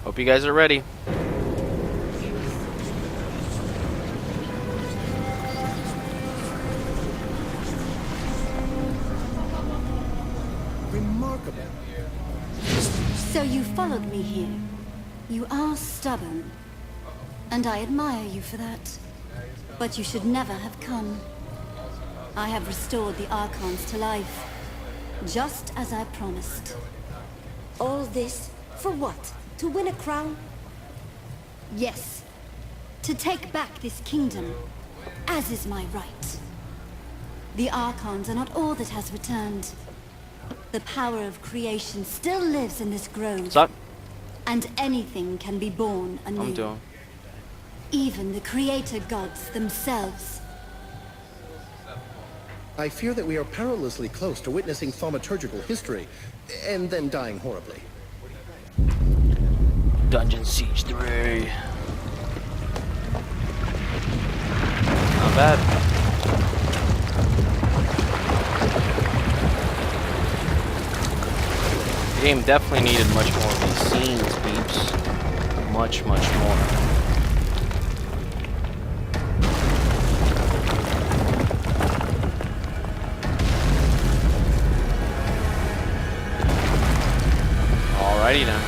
Hope you guys are ready. Remarkable. So you followed me here. You are stubborn. And I admire you for that. But you should never have come. I have restored the Archons to life. Just as I promised. All this for what? To win a crown? Yes. To take back this kingdom, as is my right. The Archons are not all that has returned. The power of creation still lives in this grove. What's up? And anything can be born anew. I'm doing. Even the creator gods themselves. I fear that we are perilously close to witnessing thaumaturgical history, and then dying horribly. Dungeon Siege 3. Not bad. The game definitely needed much more of these scenes, peeps. Much more. Alrighty then.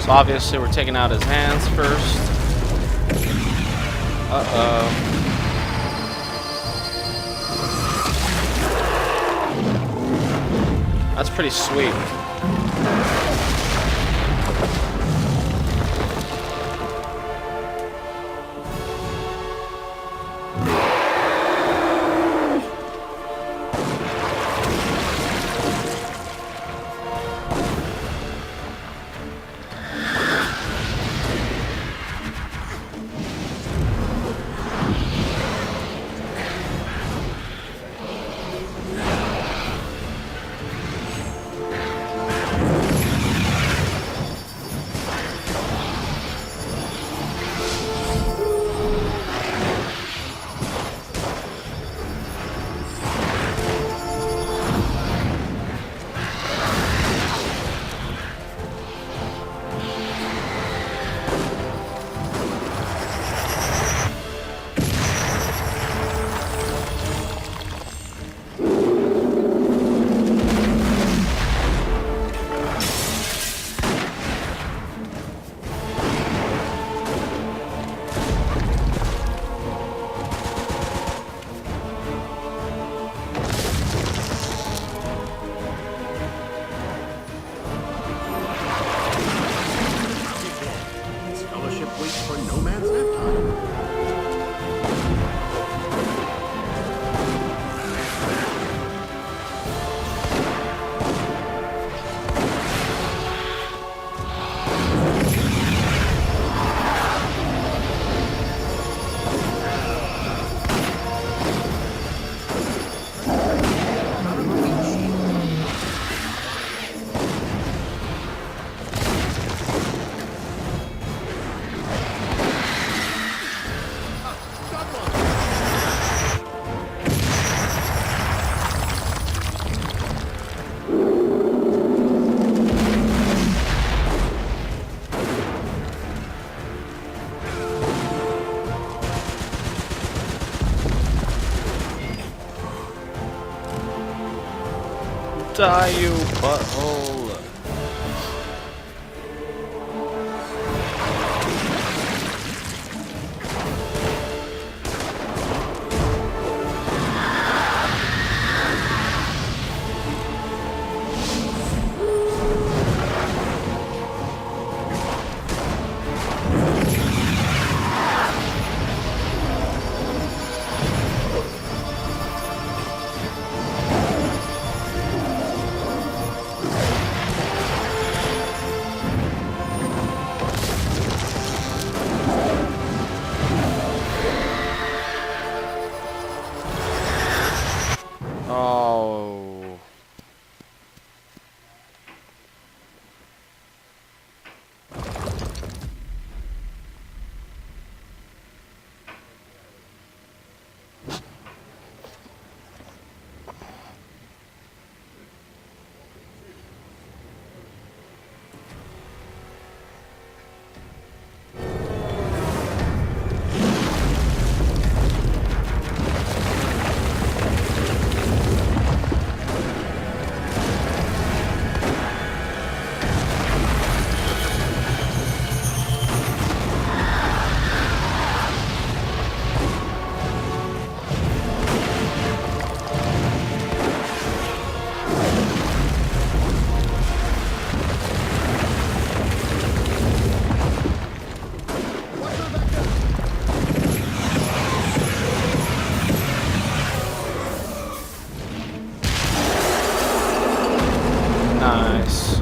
So obviously we're taking out his hands first. Uh-oh. That's pretty sweet. Die, you butthole. Oh. Nice.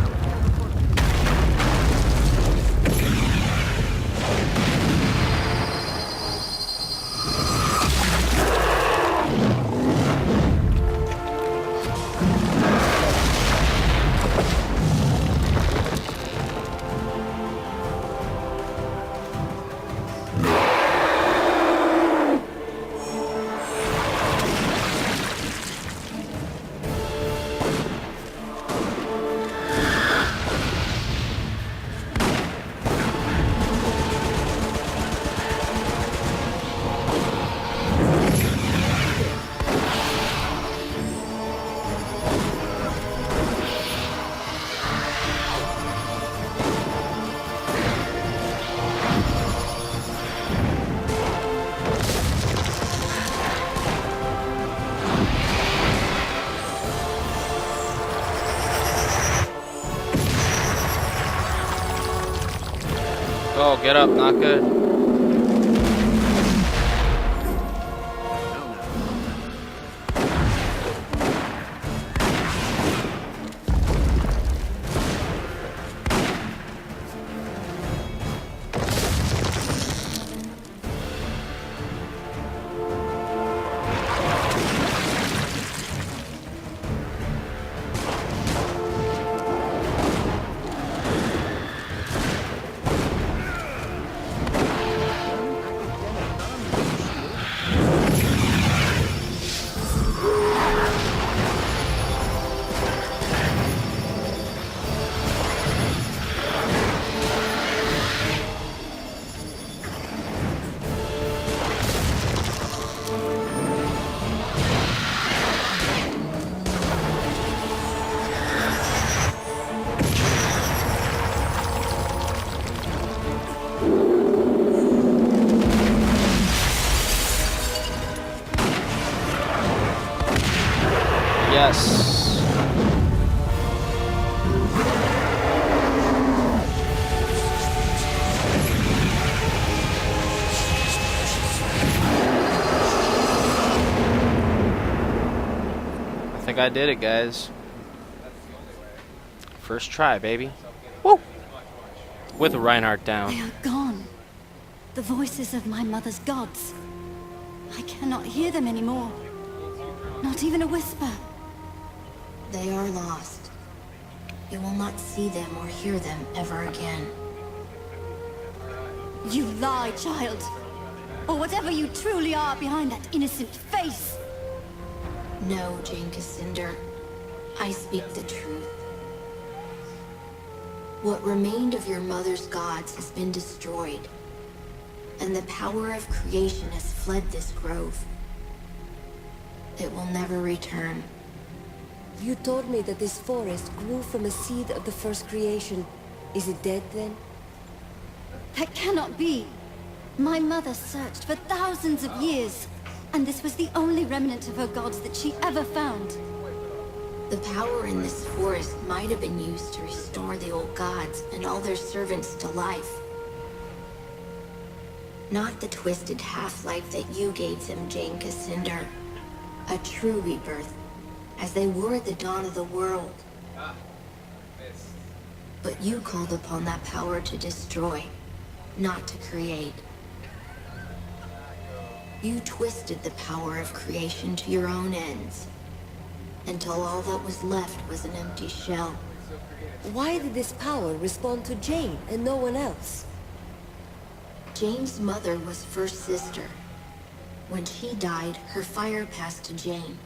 Oh, get up, not good. Yes. I think I did it, guys. First try, baby. Woo! With Reinhardt down. They are gone. The voices of my mother's gods. I cannot hear them anymore. Not even a whisper. They are lost. You will not see them or hear them ever again. You lie, child. Or whatever you truly are behind that innocent face. No, Jane Cassandra. I speak the truth. What remained of your mother's gods has been destroyed, and the power of creation has fled this grove. It will never return. You told me that this forest grew from a seed of the first creation. Is it dead then? That cannot be. My mother searched for thousands of years, and this was the only remnant of her gods that she ever found. The power in this forest might have been used to restore the old gods and all their servants to life. Not the twisted half-life that you gave them, Jane Cassinder. A true rebirth, as they were at the dawn of the world. But you called upon that power to destroy, not to create. You twisted the power of creation to your own ends, until all that was left was an empty shell. Why did this power respond to Jane and no one else? Jane's mother was first sister. When she died, her fire passed to Jane.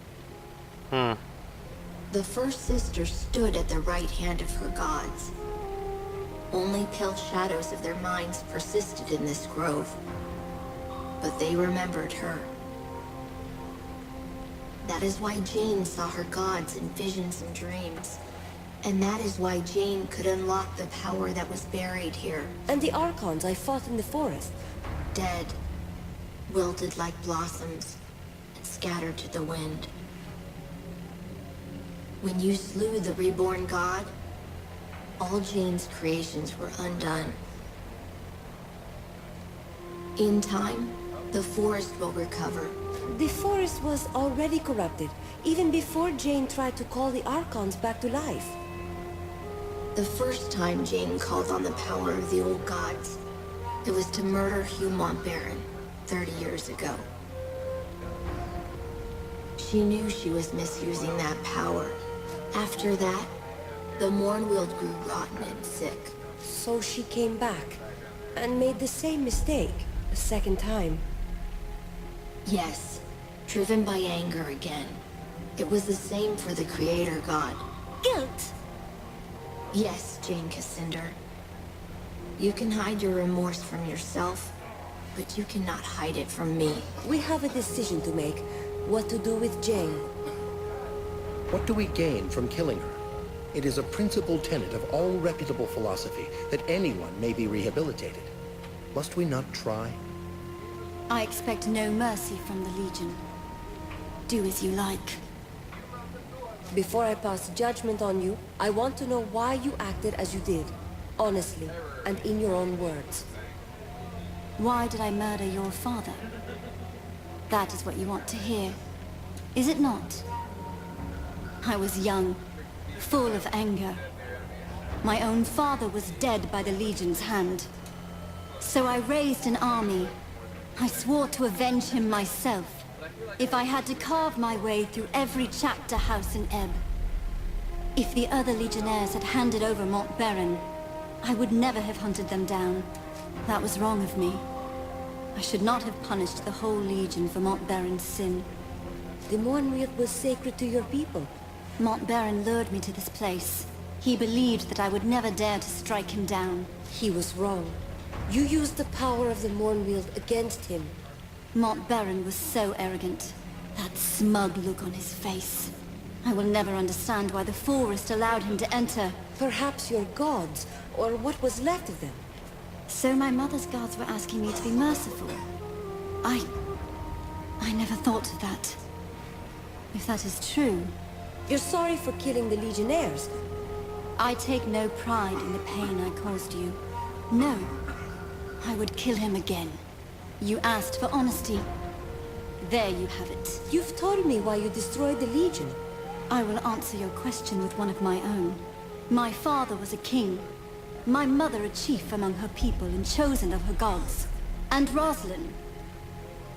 The first sister stood at the right hand of her gods. Only pale shadows of their minds persisted in this grove. But they remembered her. That is why Jane saw her gods in visions and dreams. And that is why Jane could unlock the power that was buried here. And the Archons I fought in the forest? Dead. Wilted like blossoms, and scattered to the wind. When you slew the reborn god, all Jane's creations were undone. In time, the forest will recover. The forest was already corrupted, even before Jane tried to call the Archons back to life. The first time Jane called on the power of the old gods, it was to murder Hugh Montbaron 30 years ago. She knew she was misusing that power. After that, the Mournweald grew rotten and sick. So she came back, and made the same mistake, a second time. Yes, driven by anger again. It was the same for the Creator God. Guilt! Yes, Jane Cassinder. You can hide your remorse from yourself, but you cannot hide it from me. We have a decision to make, what to do with Jane. What do we gain from killing her? It is a principal tenet of all reputable philosophy that anyone may be rehabilitated. Must we not try? I expect no mercy from the Legion. Do as you like. Before I pass judgment on you, I want to know why you acted as you did. Honestly, and in your own words. Why did I murder your father? That is what you want to hear, is it not? I was young, full of anger. My own father was dead by the Legion's hand. So I raised an army. I swore to avenge him myself, if I had to carve my way through every chapter house in Ebb. If the other Legionnaires had handed over Montbaron, I would never have hunted them down. That was wrong of me. I should not have punished the whole Legion for Montbaron's sin. The Mournweald was sacred to your people. Montbaron lured me to this place. He believed that I would never dare to strike him down. He was wrong. You used the power of the Mournweald against him. Montbaron was so arrogant. That smug look on his face. I will never understand why the forest allowed him to enter. Perhaps your gods, or what was left of them. So my mother's gods were asking me to be merciful. I never thought of that. If that is true, You're sorry for killing the Legionnaires. I take no pride in the pain I caused you. No, I would kill him again. You asked for honesty. There you have it. You've told me why you destroyed the Legion. I will answer your question with one of my own. My father was a king. My mother a chief among her people and chosen of her gods. And Rosalind.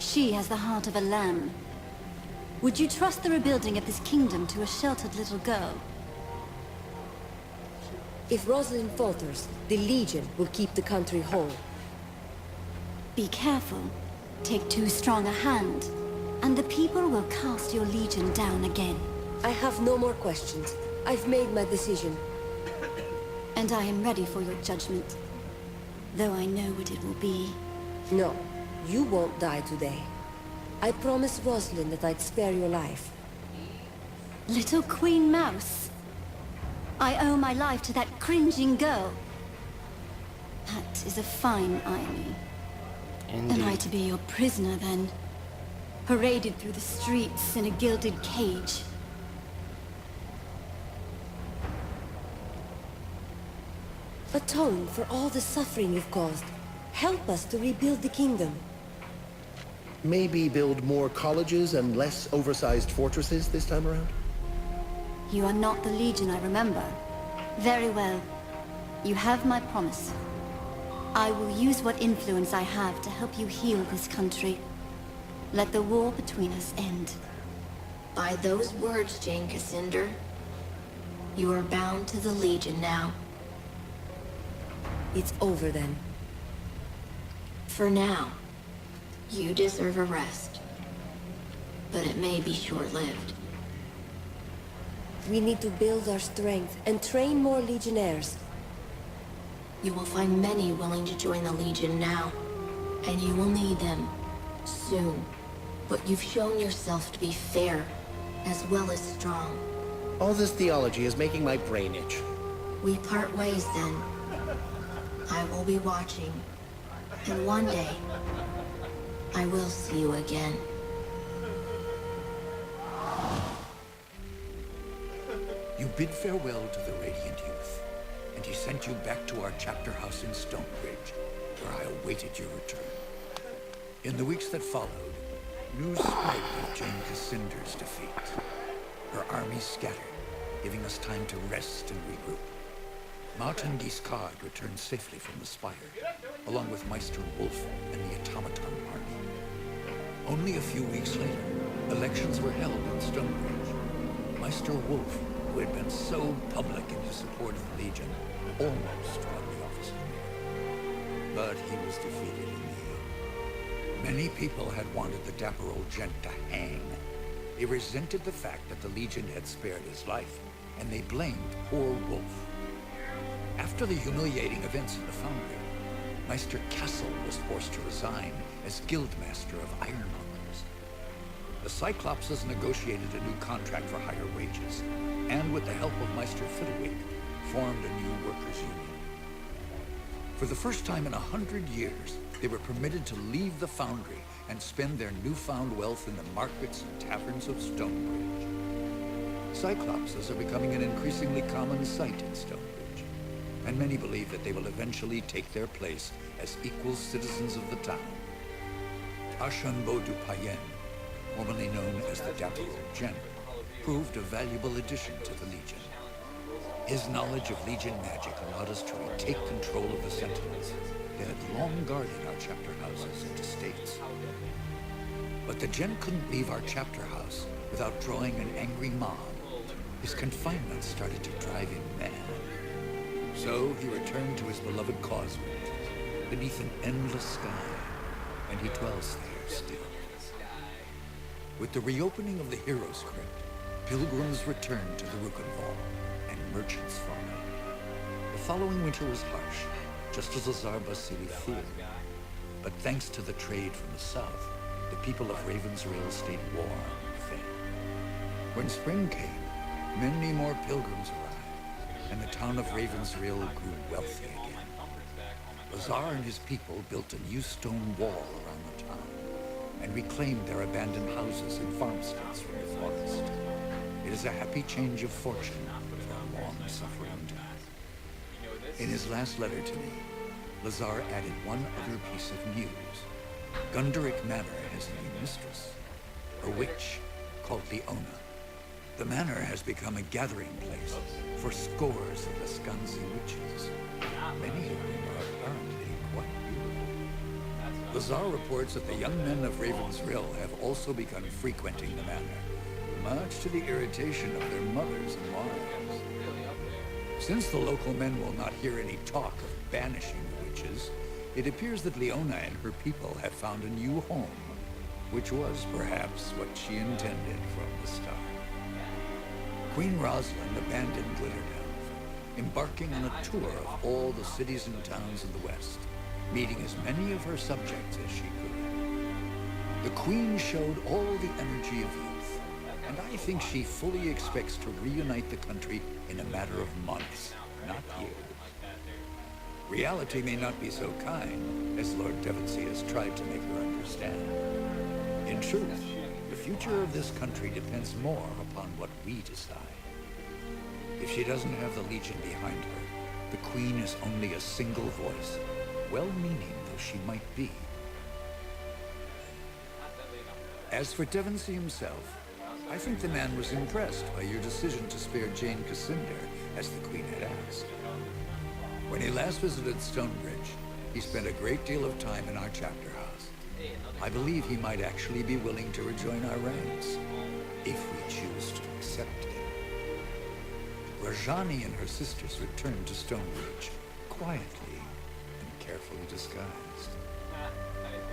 She has the heart of a lamb. Would you trust the rebuilding of this kingdom to a sheltered little girl? If Rosalind falters, the Legion will keep the country whole. Be careful. Take too strong a hand, and the people will cast your Legion down again. I have no more questions. I've made my decision. And I am ready for your judgment, though I know what it will be. No, you won't die today. I promised Rosalind that I'd spare your life. Little Queen Mouse. I owe my life to that cringing girl. That is a fine irony. Am I Indeed. to be your prisoner, then? Paraded through the streets in a gilded cage. Atone for all the suffering you've caused. Help us to rebuild the kingdom. Maybe build more colleges and less oversized fortresses this time around? You are not the Legion I remember. Very well. You have my promise. I will use what influence I have to help you heal this country. Let the war between us end. By those words, Jane Cassinder, you are bound to the Legion now. It's over then. For now, you deserve a rest. But it may be short-lived. We need to build our strength and train more legionnaires. You will find many willing to join the Legion now, and you will need them soon. But you've shown yourself to be fair, as well as strong. All this theology is making my brain itch. We part ways then. I will be watching, and one day, I will see you again. You bid farewell to the Radiant Youth, and he sent you back to our chapter house in Stonebridge, where I awaited your return. In the weeks that followed, news spread of Jane Cassinder's defeat. Her army scattered, giving us time to rest and regroup. Martin Guiscard returned safely from the Spire, along with Meister Wolf and the Automaton army. Only a few weeks later, elections were held in Stonebridge. Meister Wolf, who had been so public in his support of the Legion, almost won the office of mayor. But he was defeated in the end. Many people had wanted the dapper old gent to hang. They resented the fact that the Legion had spared his life, and they blamed poor Wolf. After the humiliating events in the Foundry, Meister Castle was forced to resign as Guildmaster of Ironmongers. The Cyclopses negotiated a new contract for higher wages, and with the help of Meister Fiddlewig, formed a new workers' union. For the first time in 100 years, they were permitted to leave the Foundry and spend their newfound wealth in the markets and taverns of Stonebridge. Cyclopses are becoming an increasingly common sight in Stonebridge, and many believe that they will eventually take their place as equal citizens of the town. Archambault du Payen, formerly known as the Dapper Old Gent, proved a valuable addition to the Legion. His knowledge of Legion magic allowed us to retake control of the Sentinels that had long guarded our chapter houses and estates. But the Gent couldn't leave our chapter house without drawing an angry mob. His confinement started to drive him mad. So he returned to his beloved Causeway, beneath an endless sky, and he dwells there still. With the reopening of the Heroes Crypt, pilgrims returned to the Rukenval, and merchants followed. The following winter was harsh, just as Lazar Basili feared. But thanks to the trade from the south, the people of Ravensrail stayed warm and fed. When spring came, many more pilgrims arrived, and the town of Ravensrail grew wealthy again. Lazar and his people built a new stone wall around the town, and reclaimed their abandoned houses and farmsteads from the forest. It is a happy change of fortune for a long-suffering town. In his last letter to me, Lazar added one other piece of news. Gunderic Manor has a new mistress, a witch called Leona. The manor has become a gathering place for scores of Lascanzi witches, many of whom are apparently quite beautiful. Lazar reports that the young men of Ravensrill have also begun frequenting the manor, much to the irritation of their mothers and wives. Since the local men will not hear any talk of banishing the witches, it appears that Leona and her people have found a new home, which was perhaps what she intended from the start. Queen Rosalind abandoned Glitterdelve, embarking on a tour of all the cities and towns in the West, meeting as many of her subjects as she could. The Queen showed all the energy of youth, And I think she fully expects to reunite the country in a matter of months, not years. Reality may not be so kind as Lord Devonsey has tried to make her understand. In truth, the future of this country depends more upon what we decide. If she doesn't have the Legion behind her, the Queen is only a single voice, well-meaning though she might be. As for Devonsey himself, I think the man was impressed by your decision to spare Jane Cassinder, as the Queen had asked. When he last visited Stonebridge, he spent a great deal of time in our chapter house. I believe he might actually be willing to rejoin our ranks, if we choose to accept him. Rajani and her sisters returned to Stonebridge, quietly and carefully disguised.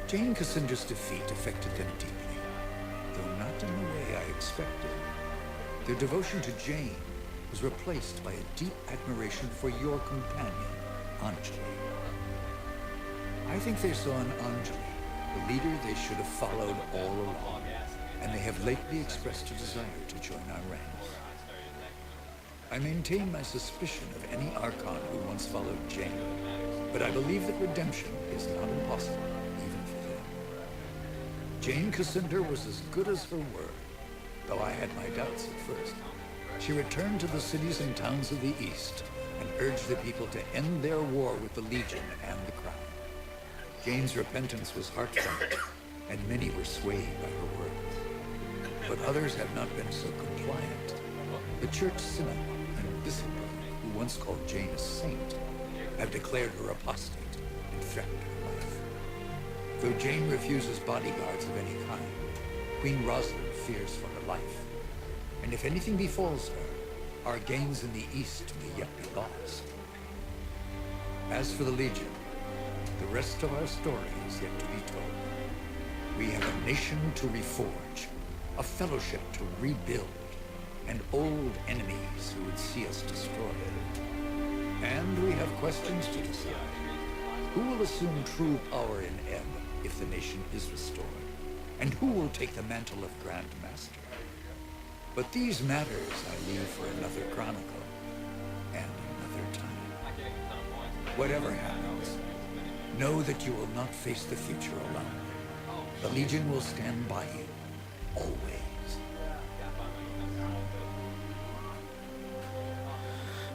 Jane Cassinder's defeat affected them deeply, though not in the way I expected. Their devotion to Jane was replaced by a deep admiration for your companion, Anjali. I think they saw in Anjali the leader they should have followed all along, and they have lately expressed a desire to join our ranks. I maintain my suspicion of any Archon who once followed Jane, but I believe that redemption is not impossible, even for them. Jane Cassinder was as good as her word, though I had my doubts at first. She returned to the cities and towns of the East and urged the people to end their war with the Legion and the Crown. Jane's repentance was heartfelt, and many were swayed by her words. But others have not been so compliant. The Church Synod and Bisselberg, who once called Jane a saint, have declared her apostate and threatened her life. Though Jane refuses bodyguards of any kind, Queen Rosalind fears for her life. And if anything befalls her, our gains in the East may yet be lost. As for the Legion, the rest of our story is yet to be told. We have a nation to reforge, a fellowship to rebuild, and old enemies who would see us destroyed. And we have questions to decide. Who will assume true power in Ebb if the nation is restored? And who will take the mantle of Grand Master? But these matters I leave for another chronicle and another time. Whatever happens, know that you will not face the future alone. The Legion will stand by you, always.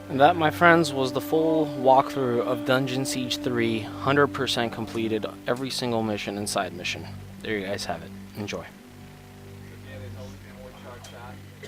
And that, my friends, was the full walkthrough of Dungeon Siege 3, 100% completed, every single mission and side mission. There you guys have it. Enjoy.